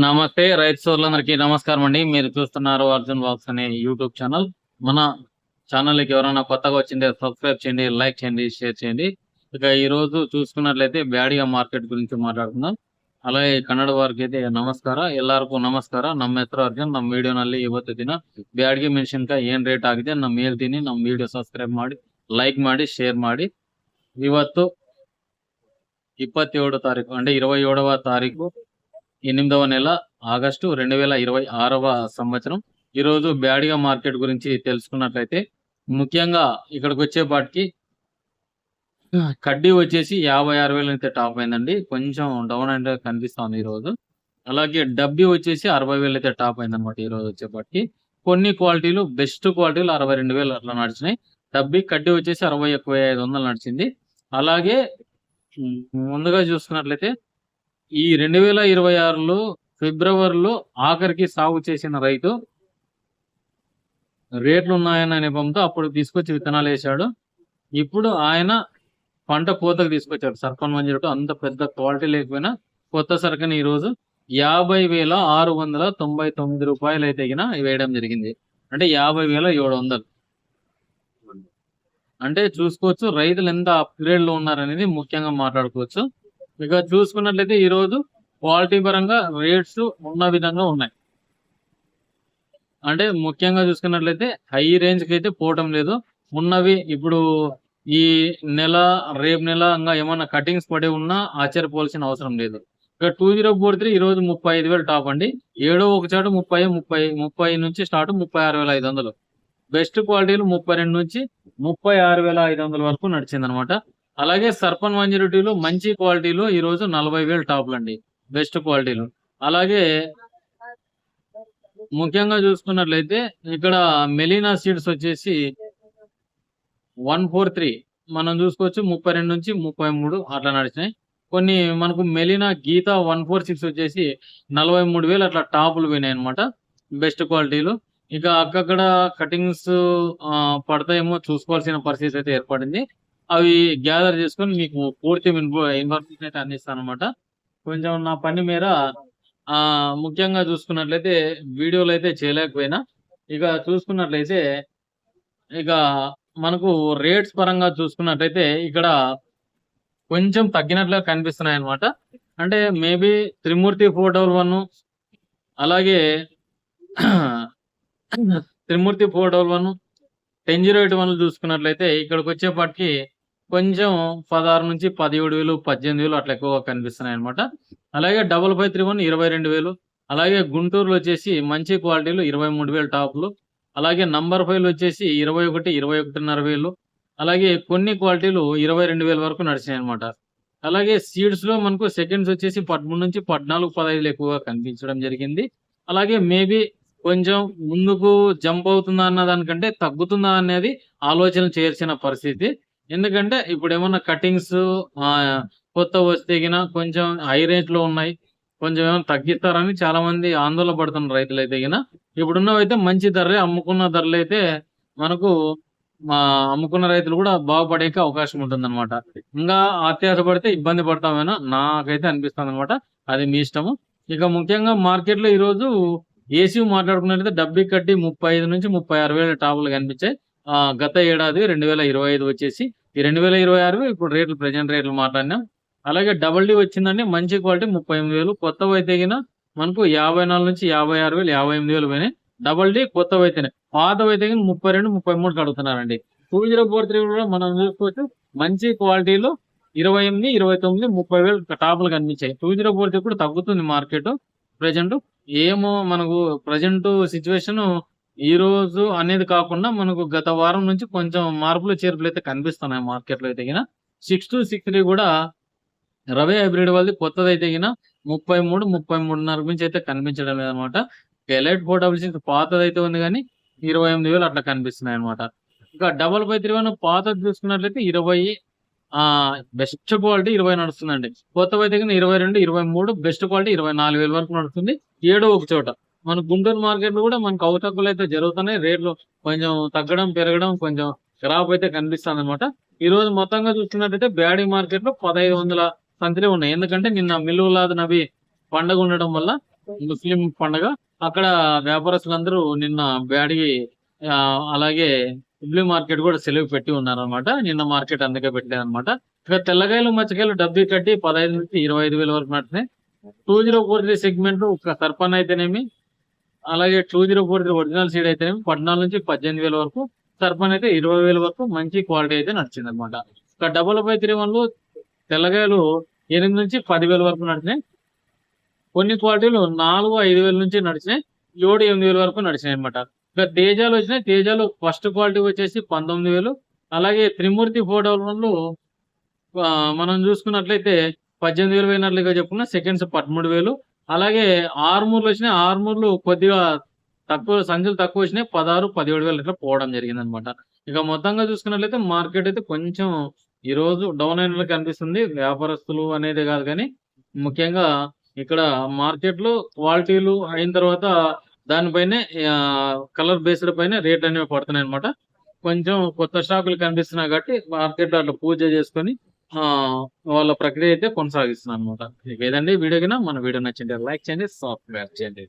నమస్తే రైతు సోదరులందరికీ నమస్కారం అండి. మీరు చూస్తున్నారు అర్జున్ బాక్స్ అనే యూట్యూబ్ ఛానల్. మన ఛానల్కి ఎవరైనా కొత్తగా వచ్చిందే సబ్స్క్రైబ్ చేయండి, లైక్ చేయండి, షేర్ చేయండి. ఇక ఈ రోజు చూసుకున్నట్లయితే బ్యాడిగా మార్కెట్ గురించి ಮಾತಾಡ್ಕೊಂಡಾం. అలాగే ಕನ್ನಡ ವಾರ್ಗೈತೆ ನಮಸ್ಕಾರ, ಎಲ್ಲರಿಗೂ ನಮಸ್ಕಾರ. ನಮ್ಮ ಹೆಸರು ಅರ್ಜುನ್. ನಮ್ಮ ವಿಡಿಯೋನಲ್ಲಿ ಇವತ್ತು ದಿನ ಬ್ಯಾಡಿಗೆ ಮೆಣಸಿನಕಾಯಿ ಏನ್ ರೇಟ್ ಆಗಿದೆ ನಮ್ಮ ಹೇಳ್ತೀನಿ. ನಮ್ಮ ವಿಡಿಯೋ ಸಬ್ಸ್ಕ್ರೈಬ್ ಮಾಡಿ, ಲೈಕ್ ಮಾಡಿ, షేర్ ಮಾಡಿ. ಇವತ್ತು 27 తారీఖు అంటే 27వ తారీఖు 8వ నెల ఆగస్టు 2026వ సంవత్సరం. ఈరోజు బ్యాడిగా మార్కెట్ గురించి తెలుసుకున్నట్లయితే ముఖ్యంగా ఇక్కడికి వచ్చేపాటికి కడ్డీ వచ్చేసి 56,000 అయితే టాప్ అయిందండి. కొంచెం డౌన్ అంటే కనిపిస్తుంది ఈరోజు. అలాగే డబ్బీ వచ్చేసి 60,000 అయితే టాప్ అయిందనమాట ఈరోజు వచ్చేపాటికి. కొన్ని క్వాలిటీలు బెస్ట్ క్వాలిటీలు 62,000 అట్లా నడిచినాయి. డబ్బీ కడ్డీ వచ్చేసి 60,500 నడిచింది. అలాగే ముందుగా చూసుకున్నట్లయితే ఈ 2026లో ఫిబ్రవరిలో ఆఖరికి సాగు చేసిన రైతు రేట్లు ఉన్నాయన్న నెపంతో అప్పుడు తీసుకొచ్చి విత్తనాలు వేశాడు. ఇప్పుడు ఆయన పంట కోతకు తీసుకొచ్చారు. సర్పన్ మంజూరు అంత పెద్ద క్వాలిటీ లేకపోయినా కొత్త సరుకుని ఈరోజు 50,699 రూపాయలు అయితే వేయడం జరిగింది. అంటే 50,700. అంటే చూసుకోవచ్చు రైతులు ఎంత అప్గ్రేడ్ లో ఉన్నారనేది ముఖ్యంగా మాట్లాడుకోవచ్చు. ఇక చూసుకున్నట్లయితే ఈ రోజు క్వాలిటీ పరంగా రేట్స్ ఉన్న విధంగా ఉన్నాయి. అంటే ముఖ్యంగా చూసుకున్నట్లయితే హై రేంజ్ కి అయితే పోవటం లేదు. ఉన్నవి ఇప్పుడు ఈ నెల రేపు నెల ఇంకా ఏమన్నా కటింగ్స్ పడి ఉన్నా ఆశ్చర్యపోవాల్సిన అవసరం లేదు. ఇక 2043 ఈ రోజు 35,000 టాప్ అండి. ఏడో ఒక చాటు 30 నుంచి స్టార్ట్ 36,500. బెస్ట్ క్వాలిటీలు 32 నుంచి 36,500 వరకు నడిచింది అనమాట. అలాగే సర్పన్ 102లో మంచి క్వాలిటీలో ఈ రోజు 40,000 టాప్లు అండి, బెస్ట్ క్వాలిటీలు. అలాగే ముఖ్యంగా చూసుకున్నట్లయితే ఇక్కడ మెలీనా సీడ్స్ వచ్చేసి 143 మనం చూసుకోవచ్చు 32 నుంచి 33 అట్లా నడిచినాయి. కొన్ని మనకు మెలీనా గీత 146 వచ్చేసి 43,000 అట్లా టాపులు పోయినాయి అనమాట, బెస్ట్ క్వాలిటీలు. ఇక అక్కడక్కడ కటింగ్స్ పడతాయేమో చూసుకోవాల్సిన పరిస్థితి అయితే ఏర్పడింది. అవి గ్యాదర్ చేసుకొని మీకు పూర్తి ఇన్ఫర్మేషన్ అయితే అందిస్తాను అనమాట. కొంచెం నా పని మేర ముఖ్యంగా చూసుకున్నట్లయితే వీడియోలు అయితే చేయలేకపోయినా, ఇక చూసుకున్నట్లయితే ఇక మనకు రేట్స్ పరంగా చూసుకున్నట్లయితే ఇక్కడ కొంచెం తగ్గినట్లుగా కనిపిస్తున్నాయి అనమాట. అంటే మేబీ త్రిమూర్తి 411, అలాగే త్రిమూర్తి 411, 1008 చూసుకున్నట్లయితే ఇక్కడికి వచ్చేపాటికి కొంచెం 16 నుంచి 17,000, 18,000 అట్లా ఎక్కువగా కనిపిస్తున్నాయి అనమాట. అలాగే 5531 22,000. అలాగే గుంటూరులో వచ్చేసి మంచి క్వాలిటీలు 23,000 టాప్లు. అలాగే నంబర్ 5 వచ్చేసి 21, 21,500. అలాగే కొన్ని క్వాలిటీలు 22,000 వరకు నడిచినాయి అనమాట. అలాగే సీడ్స్ లో మనకు సెకండ్స్ వచ్చేసి 13 నుంచి 14, 15 ఎక్కువగా కనిపించడం జరిగింది. అలాగే మేబీ కొంచెం ముందుకు జంప్ అవుతుందా అన్న దానికంటే తగ్గుతుందా అనేది ఆలోచన చేయాల్సిన పరిస్థితి. ఎందుకంటే ఇప్పుడు ఏమన్నా కటింగ్స్ కొత్త వస్తే కొంచెం హై రేంజ్ లో ఉన్నాయి, కొంచెం ఏమైనా తగ్గిస్తారని చాలా మంది ఆందోళన పడుతున్న రైతులు అయితే ఇప్పుడున్నవైతే మంచి ధరలే, అమ్ముకున్న ధరలు అయితే మనకు అమ్ముకున్న రైతులు కూడా బాగుపడే అవకాశం ఉంటుంది అనమాట. ఇంకా అత్యాశ పడితే ఇబ్బంది పడతామేనా నాకైతే అనిపిస్తుంది అనమాట. అది మీ ఇష్టము. ఇక ముఖ్యంగా మార్కెట్ లో ఈరోజు ఏసీ మాట్లాడుకున్నట్లయితే డబ్బీ కట్టి 35 నుంచి 36,000 టాపులు కనిపించాయి. గత ఏడాది 2025 వచ్చేసి ఈ 2026 ఇప్పుడు రేట్లు ప్రజెంట్ రేట్లు మాట్లాడినాం. అలాగే డబుల్ డి వచ్చిందండి, మంచి క్వాలిటీ 38,000. కొత్తవి అయితే మనకు 54 నుంచి 56,000, 58,000 పోయినాయి. డబుల్ డి కొత్తవి అయితేనే, పాతవి అయితే 32, 33 అడుగుతున్నారండి. 2043 కూడా మనం చూసుకోవచ్చు మంచి క్వాలిటీలో 28, 29, 30,000 టాపులు కనిపించాయి. 2043 కూడా తగ్గుతుంది మార్కెట్ ప్రజెంట్. ఏమో మనకు ప్రజెంట్ సిచ్యువేషన్ ఈ రోజు అనేది కాకుండా మనకు గత వారం నుంచి కొంచెం మార్పులు చేర్పులు అయితే కనిపిస్తున్నాయి మార్కెట్ లో అయితే 6263 కూడా రవి హైబ్రిడ్ వాళ్ళది కొత్తది అయితే 33, 33.5 నుంచి అయితే కనిపించడం లేదనమాట. ఎలైట్ 466 పాతది అయితే ఉంది కానీ 28,000 అట్లా కనిపిస్తున్నాయి అనమాట. ఇంకా 5531 పాతది చూసుకున్నట్లయితే 20, బెస్ట్ క్వాలిటీ 20 నడుస్తుందండి. కొత్తవి అయితే 22, 23, బెస్ట్ క్వాలిటీ 24,000 వరకు నడుస్తుంది. ఏడో ఒక చోట మన గుంటూరు మార్కెట్ లో కూడా మనకు అవతక్కులు అయితే జరుగుతున్నాయి. రేట్లు కొంచెం తగ్గడం పెరగడం కొంచెం గ్రాఫ్ అయితే కనిపిస్తుంది అనమాట. ఈ రోజు మొత్తంగా చూసుకున్నట్టయితే బ్యాడీ మార్కెట్ లో 1,500 సంచులే ఉన్నాయి. ఎందుకంటే నిన్న మిల్లులాదనవి పండగ ఉండడం వల్ల ముస్లిం పండగ. అక్కడ వ్యాపారస్తులందరూ నిన్న బ్యాడ్గి అలాగే హుబ్లీ మార్కెట్ కూడా సెలవు పెట్టి ఉన్నారనమాట. నిన్న మార్కెట్ అందుకే పెట్టలేదన్నమాట. ఇక తెల్లకాయలు మచ్చకాయలు డబ్బీ కట్టి 15 నుంచి 25,000 వరకు నడిచినాయి. 2043 సెగ్మెంట్ ఒక సర్పన్ అయితేనేమి, అలాగే 2043 ఒరిజినల్ సీడ్ అయితేనేమి 14 నుంచి 18,000 వరకు, సర్పన్ అయితే 20,000 వరకు మంచి క్వాలిటీ అయితే నడిచింది అనమాట. ఇక 5531 తెల్లగాయలు 8 నుంచి 10,000 వరకు నడిచినాయి. కొన్ని క్వాలిటీలు 4-5,000 నుంచి నడిచినాయి, 7-8,000 వరకు నడిచినాయి అనమాట. ఇక తేజాలు వచ్చినాయి. తేజాలు ఫస్ట్ క్వాలిటీ వచ్చేసి 19,000. అలాగే త్రిమూర్తి 411 మనం చూసుకున్నట్లయితే 18,000 పోయినట్లుగా చెప్పుకున్నా. సెకండ్స్ 13,000. అలాగే ఆర్మూర్లు వచ్చినాయి. ఆర్మూర్లు కొద్దిగా తక్కువ సంచులు తక్కువ వచ్చినాయి, 16-17,000 ఇట్లా పోవడం జరిగింది అనమాట. ఇక మొత్తంగా చూసుకున్నట్లయితే మార్కెట్ అయితే కొంచెం ఈ రోజు డౌన్ అయినట్లు కనిపిస్తుంది. వ్యాపారస్తులు అనేది కాదు కానీ ముఖ్యంగా ఇక్కడ మార్కెట్ లో క్వాలిటీలు అయిన తర్వాత దానిపైనే కలర్ బేస్డ్ పైన రేట్ అనేవి పడుతున్నాయి అనమాట. కొంచెం కొత్త స్టాకులు కనిపిస్తున్నాయి కాబట్టి మార్కెట్ అట్లా పూజ చేసుకొని వాళ్ళ ప్రక్రియ అయితే కొనసాగిస్తున్నారు అనమాట. ఇక ఏదండి వీడియో కింద మన వీడియో నచ్చింది లైక్ చేయండి, సబ్స్క్రైబ్ చేయండి.